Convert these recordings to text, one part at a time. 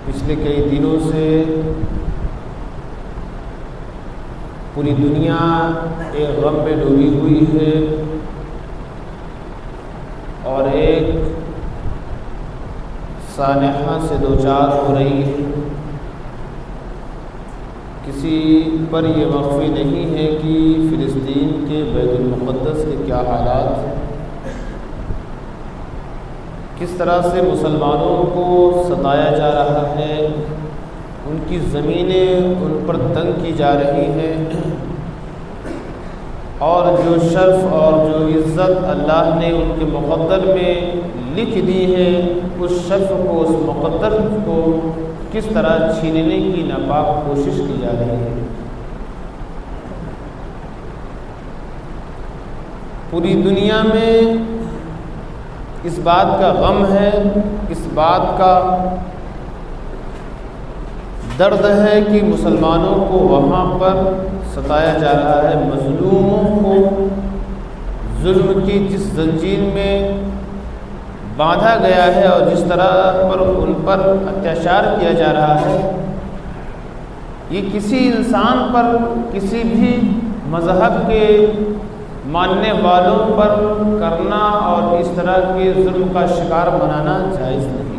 پچھلے کئی دنوں سے پوری دنیا ایک غم میں ڈوبی ہوئی ہے اور ایک سانحہ سے دوچار ہو رہی ہے۔ کسی پر یہ مخفی نہیں ہے کہ فلسطین کے بیت المقدس کے کیا حالات ہیں، کس طرح سے مسلمانوں کو ستایا جا رہا ہے، ان کی زمینیں ان پر تنگ کی جا رہی ہیں، اور جو شرف اور جو عزت اللہ نے ان کے مقدر میں لکھ دی ہے، اس شرف کو، اس مقدر کو کس طرح چھیننے کی ناپاک کوشش کی جا رہی ہے۔ پوری دنیا میں اس بات کا غم ہے، اس بات کا درد ہے کہ مسلمانوں کو وہاں پر ستایا جا رہا ہے، مظلوموں کو ظلم کی جس زنجیر میں باندھا گیا ہے اور جس طرح پر ان پر اتیاچار کیا جا رہا ہے، یہ کسی انسان پر، کسی بھی مذہب کے ماننے والوں پر کرنا اور اس طرح کے ظلم کا شکار بنانا جائز نہیں۔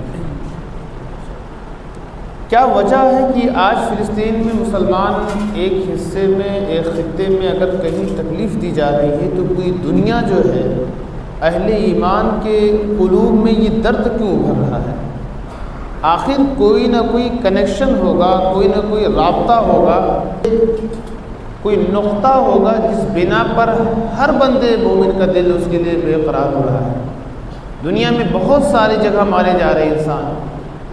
کیا وجہ ہے کہ آج فلسطین میں مسلمان ایک حصے میں، ایک خطے میں اگر کہیں تکلیف دی جا رہی ہے تو پوری دنیا جو ہے اہل ایمان کے قلوب میں یہ درد کیوں ابھر رہا ہے؟ آخر کوئی نہ کوئی کنیکشن ہوگا، کوئی نہ کوئی رابطہ ہوگا، کوئی نقطہ ہوگا جس بنا پر ہر بندے مومن کا دل اس کے لیے بے قرار ہو رہا ہے۔ دنیا میں بہت ساری جگہ مارے جا رہے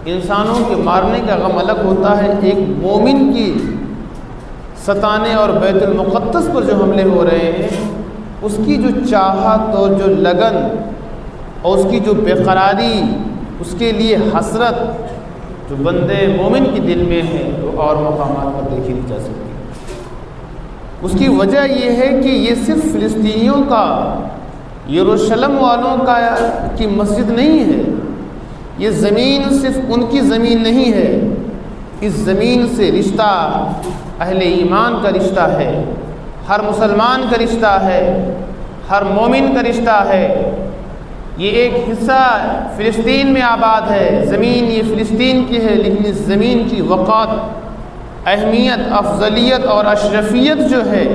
انسانوں کے مارنے کا غم الگ ہوتا ہے، ایک مومن کی ستانے اور بیت المقدس پر جو حملے ہو رہے ہیں، اس کی جو چاہت اور جو لگن اور اس کی جو بے قراری، اس کے لیے حسرت جو بندے مومن کے دل میں ہے، وہ اور مقامات پر دیکھی نہیں جا سکتی۔ اس کی وجہ یہ ہے کہ یہ صرف فلسطینیوں کا، یروشلم والوں کا کی مسجد نہیں ہے، یہ زمین صرف ان کی زمین نہیں ہے، اس زمین سے رشتہ اہل ایمان کا رشتہ ہے، ہر مسلمان کا رشتہ ہے، ہر مومن کا رشتہ ہے۔ یہ ایک حصہ فلسطین میں آباد ہے، زمین یہ فلسطین کی ہے، لیکن اس زمین کی وقار، اہمیت، افضلیت اور اشرفیت جو ہے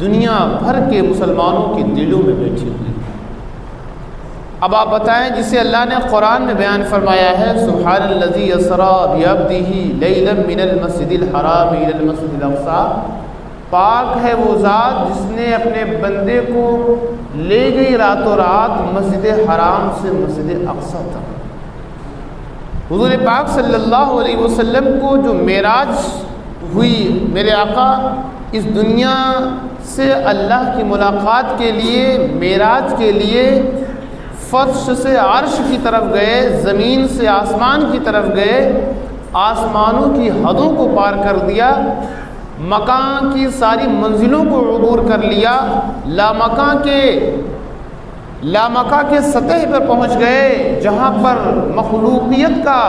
دنیا بھر کے مسلمانوں کے دلوں میں بیٹھی ہوئی ہے۔ اب آپ بتائیں، جسے اللہ نے قرآن میں بیان فرمایا ہے، سبحان الذی اسریٰ بعبدہ لیلا من المسجد الحرام الی المسجد الاقصی، پاک ہے وہ ذات جس نے اپنے بندے کو لے گئی راتوں رات مسجد حرام سے مسجد اقصی تک۔ حضور پاک صلی اللہ علیہ وسلم کو جو معراج ہوئی، میرے آقا اس دنیا سے اللہ کی ملاقات کے لیے، معراج کے لیے فرش سے عرش کی طرف گئے، زمین سے آسمان کی طرف گئے، آسمانوں کی حدوں کو پار کر دیا، مکان کی ساری منزلوں کو عبور کر لیا، لامکاں کے سطح پر پہنچ گئے جہاں پر مخلوقیت کا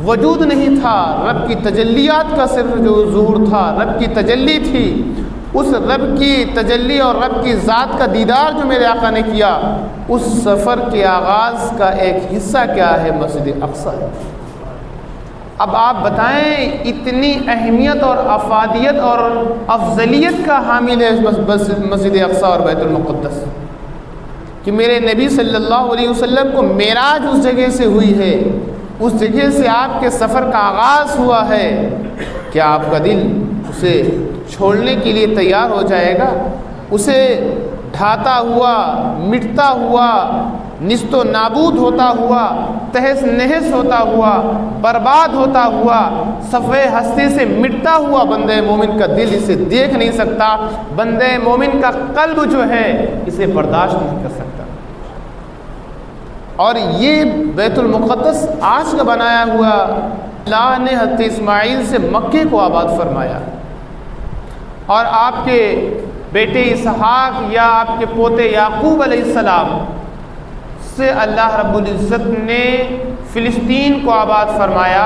وجود نہیں تھا، رب کی تجلیات کا صرف جو ظہور تھا، رب کی تجلی تھی۔ اس رب کی تجلی اور رب کی ذات کا دیدار جو میرے آقا نے کیا، اس سفر کے آغاز کا ایک حصہ کیا ہے؟ مسجد اقصی ہے۔ اب آپ بتائیں، اتنی اہمیت اور افادیت اور افضلیت کا حامل ہے مسجد اقصی اور بیت المقدس کہ میرے نبی صلی اللہ علیہ وسلم کو معراج اس جگہ سے ہوئی ہے، اس جگہ سے آپ کے سفر کا آغاز ہوا ہے۔ کیا آپ کا دل اسے چھوڑنے کے لیے تیار ہو جائے گا؟ اسے ڈھاتا ہوا، مٹتا ہوا، نست و نابود ہوتا ہوا، تہس نہس ہوتا ہوا، برباد ہوتا ہوا، صفحہ ہستی سے مٹتا ہوا بندے مومن کا دل اسے دیکھ نہیں سکتا، بندے مومن کا قلب جو ہے اسے برداشت نہیں کر سکتا۔ اور یہ بیت المقدس آج کا بنایا ہوا، اللہ نے حضرت اسماعیل سے مکے کو آباد فرمایا، اور آپ کے بیٹے اسحاق یا آپ کے پوتے یعقوب علیہ السلام سے اللہ رب العزت نے فلسطین کو آباد فرمایا،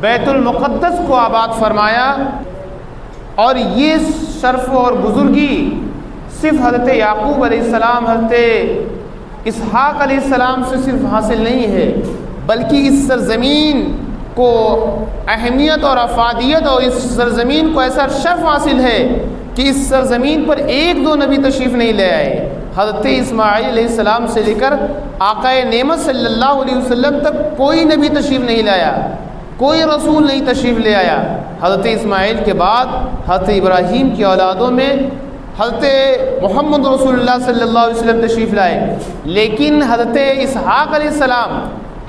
بیت المقدس کو آباد فرمایا، اور یہ شرف اور بزرگی صرف حضرت یعقوب علیہ السلام، حضرت اسحاق علیہ السلام سے صرف حاصل نہیں ہے، بلکہ اس سرزمین کو اہمیت اور افادیت، اور اس سرزمین کو ایسا شرف حاصل ہے کہ اس سرزمین پر ایک دو نبی تشریف نہیں لے آئے۔ حضرت اسماعیل علیہ السلام سے لے کر آقا نعمت صلی اللہ علیہ وسلم تک کوئی نبی تشریف نہیں لایا، کوئی رسول نہیں تشریف لے آیا۔ حضرت اسماعیل کے بعد حضرت ابراہیم کی اولادوں میں حضرت محمد رسول اللہ صلی اللہ علیہ وسلم تشریف لائے، لیکن حضرت اسحاق علیہ السلام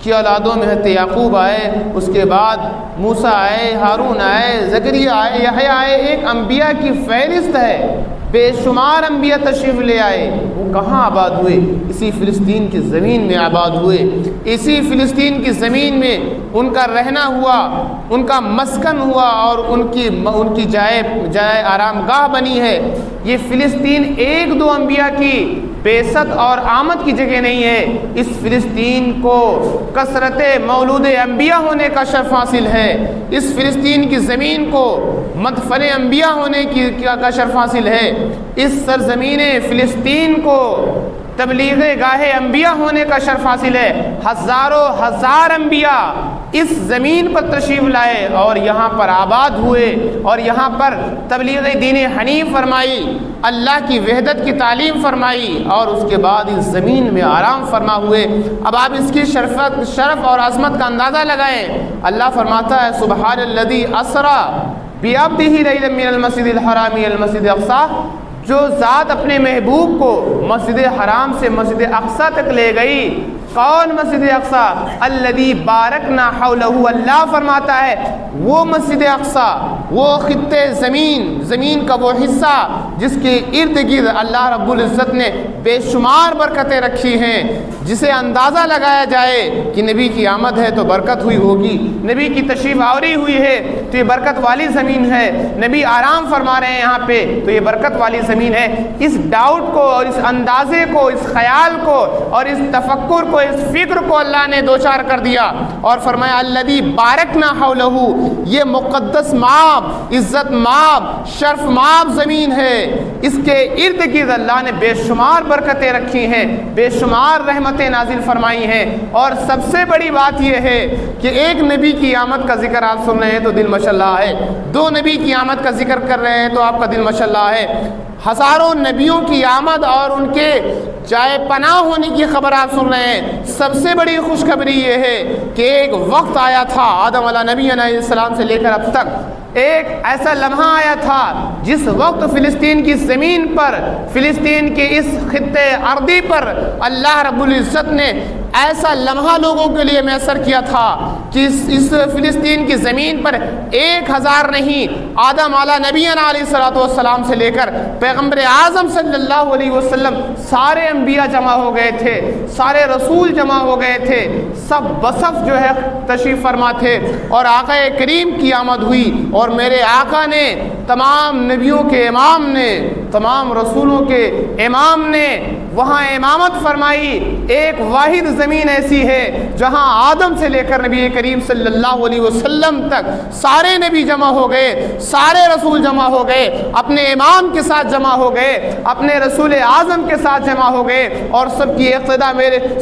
کی اولادوں میں حضرت یعقوب آئے، اس کے بعد موسیٰ آئے، ہارون آئے، زکریا آئے، یحییٰ آئے، ایک انبیاء کی فہرست ہے، بے شمار انبیاء تشریف لے آئے۔ وہ کہاں آباد ہوئے؟ اسی فلسطین کی زمین میں آباد ہوئے، اسی فلسطین کی زمین میں ان کا رہنا ہوا، ان کا مسکن ہوا، اور ان کی جائے آرام گاہ بنی ہے۔ یہ فلسطین ایک دو انبیاء کی بعثت اور آمد کی جگہ نہیں ہے، اس فلسطین کو کثرت مولود انبیاء ہونے کا شرف حاصل ہے، اس فلسطین کی زمین کو مدفن انبیاء ہونے کا شرف حاصل ہے، اس سرزمین فلسطین کو تبلیغ گاہ انبیاء ہونے کا شرف حاصل ہے۔ ہزاروں ہزار انبیاء اس زمین پر تشریف لائے اور یہاں پر آباد ہوئے، اور یہاں پر تبلیغ دین حنیف فرمائی، اللہ کی وحدت کی تعلیم فرمائی، اور اس کے بعد اس زمین میں آرام فرما ہوئے۔ اب آپ اس کی شرف اور عظمت کا اندازہ لگائیں۔ اللہ فرماتا ہے سبحان الذی اسریٰ بعبدہ لیلا من المسجد الحرام الی المسجد الاقصی، جو ذات اپنے محبوب کو مسجد حرام سے مسجد اقصی تک لے گئی۔ کون مسجد اقصی؟ الذی بارکنا حولہ، اللہ فرماتا ہے وہ مسجد اقصی، وہ خطے زمین کا وہ حصہ جس کے ارد گرد اللہ رب العزت نے بے شمار برکتیں رکھی ہیں، جسے اندازہ لگایا جائے کہ نبی کی آمد ہے تو برکت ہوئی ہوگی، نبی کی تشریف آوری ہوئی ہے تو یہ برکت والی زمین ہے، نبی آرام فرما رہے ہیں یہاں پہ تو یہ برکت والی زمین ہے۔ اس ڈاؤٹ کو اور اس اندازے کو، اس خیال کو اور اس تفکر کو، اس فکر کو اللہ نے دوچار کر دیا اور فرمایا الذی بارکنا حولہ، یہ مقدس مآب، عزت مآب، شرف مآب زمین ہے، اس کے ارد گرد اللہ نے بے شمار برکتیں رکھی ہیں، بے شمار رحمتیں نازل فرمائی ہیں۔ اور سب سے بڑی بات یہ ہے کہ ایک نبی کی آمد کا ذکر آپ سن رہے ہیں تو دل ماشاءاللہ ہے، دو نبی کی آمد کا ذکر کر رہے ہیں تو آپ کا دل ماشاءاللہ ہے، ہزاروں نبیوں کی آمد اور ان کے جائے پناہ ہونے کی خبر آپ سن رہے ہیں۔ سب سے بڑی خوشخبری یہ ہے کہ ایک وقت آیا تھا آدم علیہ نبی علیہ السلام سے لے کر اب تک، ایک ایسا لمحہ آیا تھا جس وقت فلسطین کی زمین پر، فلسطین کے اس خطے ارضی پر اللہ رب العزت نے ایسا لمحہ لوگوں کے لیے میسر کیا تھا کہ اس فلسطین کی زمین پر 1000 نہیں، آدم علیہ نبی علیہ السلام سے لے کر پیغمبر اعظم صلی اللہ علیہ وسلم سارے انبیاء جمع ہو گئے تھے، سارے رسول جمع ہو گئے تھے، سب بصف جو ہے تشریف فرما تھے، اور آقا کریم کی آمد ہوئی، اور میرے آقا نے، تمام نبیوں کے امام نے، تمام رسولوں کے امام نے وہاں امامت فرمائی۔ ایک واحد زمین ایسی ہے جہاں آدم سے لے کر نبی کریم صلی اللہ علیہ وسلم تک سارے نبی جمع ہو گئے، سارے رسول جمع ہو گئے، اپنے امام کے ساتھ جمع ہو گئے، اپنے رسول اعظم کے ساتھ جمع ہو گئے، اور سب کی اقتدا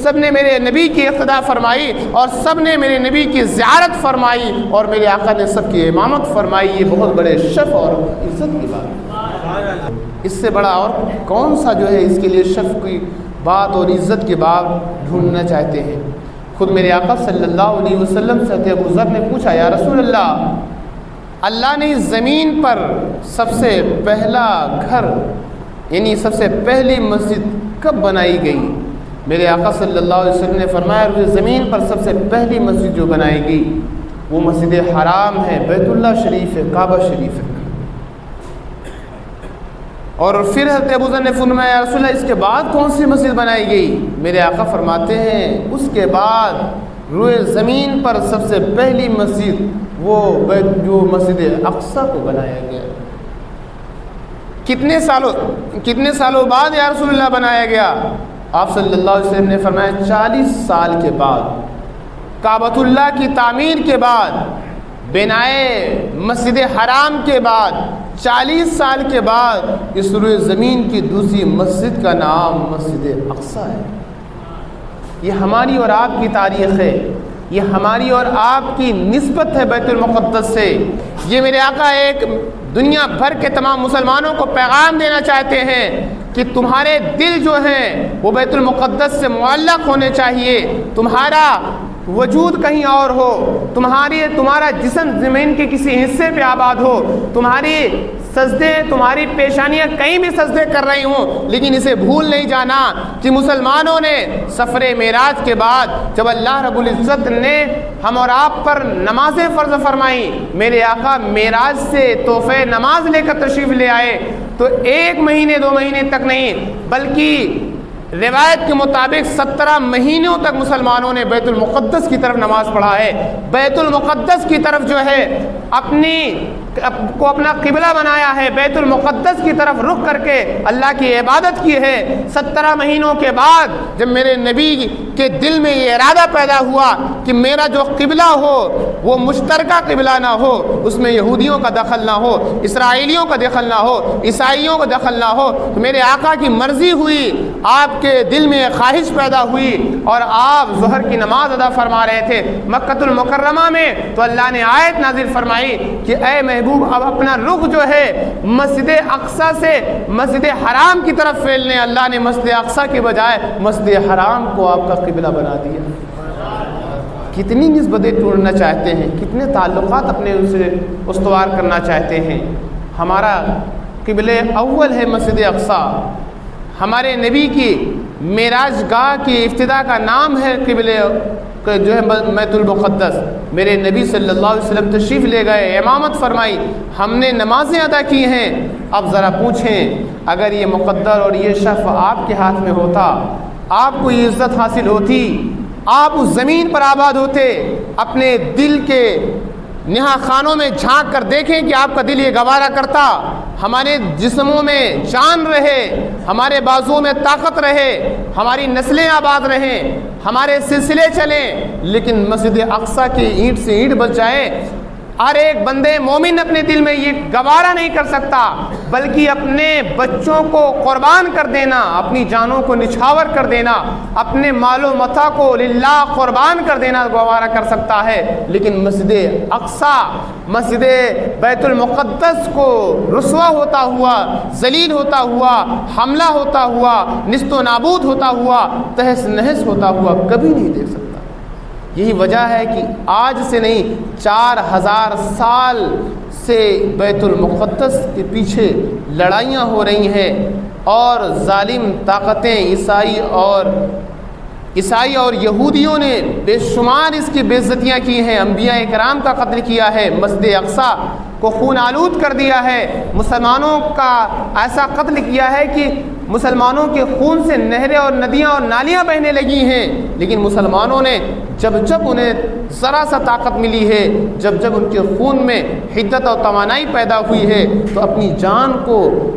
سب نے میرے نبی کی اقتدا فرمائی، اور سب نے میرے نبی کی زیارت فرمائی، اور میرے آقا نے سب کی امامت فرمائی۔ یہ بہت بڑے شرف اور عزت کی بات ہے، اس سے بڑا اور کون سا جو ہے اس کے لیے شرف کی بات اور عزت کی بات ڈھونڈنا چاہتے ہیں۔ خود میرے آقا صلی اللہ علیہ وسلم سے ابو ذر نے پوچھا یا رسول اللہ نے اس زمین پر سب سے پہلا گھر یعنی سب سے پہلی مسجد کب بنائی گئی؟ میرے آقا صلی اللہ علیہ وسلم نے فرمایا اس زمین پر سب سے پہلی مسجد جو بنائی گئی وہ مسجد حرام ہے، بیت اللہ شریف ہے، کعبہ شریف ہے۔ اور پھر حضرت ابو ذر نے فرمایا یا رسول اللہ اس کے بعد کون سی مسجد بنائی گئی؟ میرے آقا فرماتے ہیں اس کے بعد روئے زمین پر سب سے پہلی مسجد وہ جو مسجد اقصی کو بنایا گیا۔ کتنے سالوں بعد یا رسول اللہ بنایا گیا؟ آپ صلی اللہ علیہ وسلم نے فرمایا 40 سال کے بعد، کعبۃ اللہ کی تعمیر کے بعد بنائے مسجد حرام کے بعد 40 سال کے بعد اس روئے زمین کی دوسری مسجد کا نام مسجد اقصی ہے۔ یہ ہماری اور آپ کی تاریخ ہے، یہ ہماری اور آپ کی نسبت ہے بیت المقدس سے۔ یہ میرے آقا ایک دنیا بھر کے تمام مسلمانوں کو پیغام دینا چاہتے ہیں کہ تمہارے دل جو ہیں وہ بیت المقدس سے معلق ہونے چاہیے، تمہارا وجود کہیں اور ہو، تمہارا جسم زمین کے کسی حصے پہ آباد ہو، تمہاری سجدے، تمہاری پیشانیاں کہیں بھی سجدے کر رہی ہوں، لیکن اسے بھول نہیں جانا کہ مسلمانوں نے سفر معراج کے بعد جب اللہ رب العزت نے ہم اور آپ پر نمازیں فرض فرمائی، میرے آقا معراج سے تحفہ نماز لے کر تشریف لے آئے، تو 1 مہینے 2 مہینے تک نہیں بلکہ روایت کے مطابق 17 مہینوں تک مسلمانوں نے بیت المقدس کی طرف نماز پڑھا ہے، بیت المقدس کی طرف جو ہے اپنا قبلہ بنایا ہے، بیت المقدس کی طرف رخ کر کے اللہ کی عبادت کی ہے۔ 17 مہینوں کے بعد جب میرے نبی کے دل میں یہ ارادہ پیدا ہوا کہ میرا جو قبلہ ہو وہ مشترکہ قبلہ نہ ہو، اس میں یہودیوں کا دخل نہ ہو، اسرائیلیوں کا دخل نہ ہو، عیسائیوں کا دخل نہ ہو، تو میرے آقا کی مرضی ہوئی، آپ کے دل میں خواہش پیدا ہوئی اور آپ ظہر کی نماز ادا فرما رہے تھے مکہ المکرمہ میں، تو اللہ نے آیت نازل فرمائی کہ اے محبوب اب اپنا رخ جو ہے مسجد اقصی سے مسجد حرام کی طرف پھیلنے، اللہ نے مسجد اقصی کے بجائے مسجد حرام کو آپ کا قبلہ بنا دیا۔ کتنی نسبتیں توڑنا چاہتے ہیں، کتنے تعلقات اپنے اسے استوار کرنا چاہتے ہیں۔ ہمارا قبلہ اول ہے مسجد اقصی، ہمارے نبی کی معراج گاہ کی ابتدا کا نام ہے قبلہ جو ہے بیت المقدس۔ میرے نبی صلی اللہ علیہ وسلم تشریف لے گئے، امامت فرمائی، ہم نے نمازیں ادا کی ہیں۔ اب ذرا پوچھیں اگر یہ مقدر اور یہ شرف آپ کے ہاتھ میں ہوتا، آپ کو یہ عزت حاصل ہوتی، آپ اس زمین پر آباد ہوتے، اپنے دل کے نہا خانوں میں جھانک کر دیکھیں کہ آپ کا دل یہ گوارا کرتا ہمارے جسموں میں جان رہے، ہمارے بازوؤں میں طاقت رہے، ہماری نسلیں آباد رہیں، ہمارے سلسلے چلیں، لیکن مسجد اقصی کی اینٹ سے اینٹ بچ جائے۔ ہر ایک بندے مومن اپنے دل میں یہ گوارا نہیں کر سکتا، بلکہ اپنے بچوں کو قربان کر دینا، اپنی جانوں کو نچھاور کر دینا، اپنے مال و متاع کو للہ قربان کر دینا گوارا کر سکتا ہے، لیکن مسجد اقصی، مسجد بیت المقدس کو رسوا ہوتا ہوا، ذلیل ہوتا ہوا، حملہ ہوتا ہوا، نیست و نابود ہوتا ہوا، تہس نہس ہوتا ہوا کبھی نہیں دیکھ سکتا۔ یہی وجہ ہے کہ آج سے نہیں 4000 سال سے بیت المقدس کے پیچھے لڑائیاں ہو رہی ہیں اور ظالم طاقتیں عیسائی اور یہودیوں نے بے شمار اس کی بے عزتیاں کی ہیں، انبیاء کرام کا قتل کیا ہے، مسجد اقصی کو خون آلود کر دیا ہے، مسلمانوں کا ایسا قتل کیا ہے کہ مسلمانوں کے خون سے نہریں اور ندیاں اور نالیاں بہنے لگی ہیں، لیکن مسلمانوں نے جب انہیں ذرا سا طاقت ملی ہے، جب ان کے خون میں حدت اور توانائی پیدا ہوئی ہے، تو اپنی جان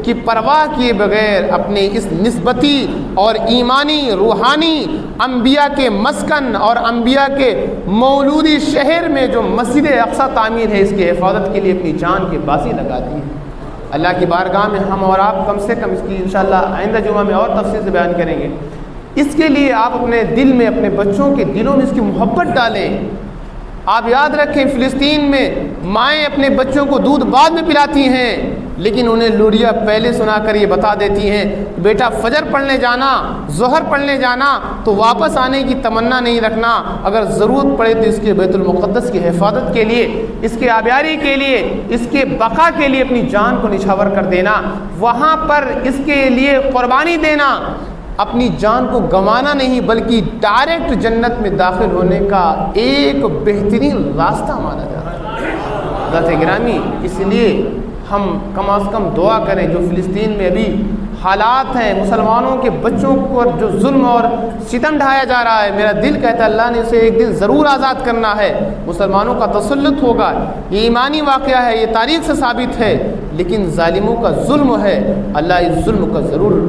کی پرواہ کیے بغیر اپنے اس نسبتی اور ایمانی روحانی انبیاء کے مسکن اور انبیاء کے مولودی شہر میں جو مسجد اقصی تعمیر ہے، اس کی حفاظت کے لیے اپنی جان کی بازی لگا دی ہے۔ اللہ کی بارگاہ میں ہم اور آپ کم سے کم اس کی انشاءاللہ آئندہ جمعہ میں اور تفصیل سے بیان کریں گے۔ اس کے لیے آپ اپنے دل میں، اپنے بچوں کے دلوں میں اس کی محبت ڈالیں۔ آپ یاد رکھیں فلسطین میں مائیں اپنے بچوں کو دودھ بعد میں پلاتی ہیں، لیکن انہیں لوریاں پہلے سنا کر یہ بتا دیتی ہیں بیٹا فجر پڑھنے جانا، ظہر پڑھنے جانا، تو واپس آنے کی تمنا نہیں رکھنا، اگر ضرورت پڑے تو اس کے بیت المقدس کی حفاظت کے لیے، اس کے آبیاری کے لیے، اس کے بقا کے لیے اپنی جان کو نچھاور کر دینا، وہاں پر اس کے لیے قربانی دینا، اپنی جان کو گنوانا نہیں بلکہ ڈائریکٹ جنت میں داخل ہونے کا ایک بہترین راستہ مانا جاتا ہے۔ حضرات گرامی، اس لیے ہم کم از کم دعا کریں، جو فلسطین میں ابھی حالات ہیں، مسلمانوں کے بچوں پر جو ظلم اور ستم ڈھایا جا رہا ہے، میرا دل کہتا ہے اللہ نے اسے ایک دن ضرور آزاد کرنا ہے، مسلمانوں کا تسلط ہوگا، یہ ایمانی واقعہ ہے، یہ تاریخ سے ثابت ہے، لیکن ظالموں کا ظلم ہے، اللہ اس ظلم کا ضرور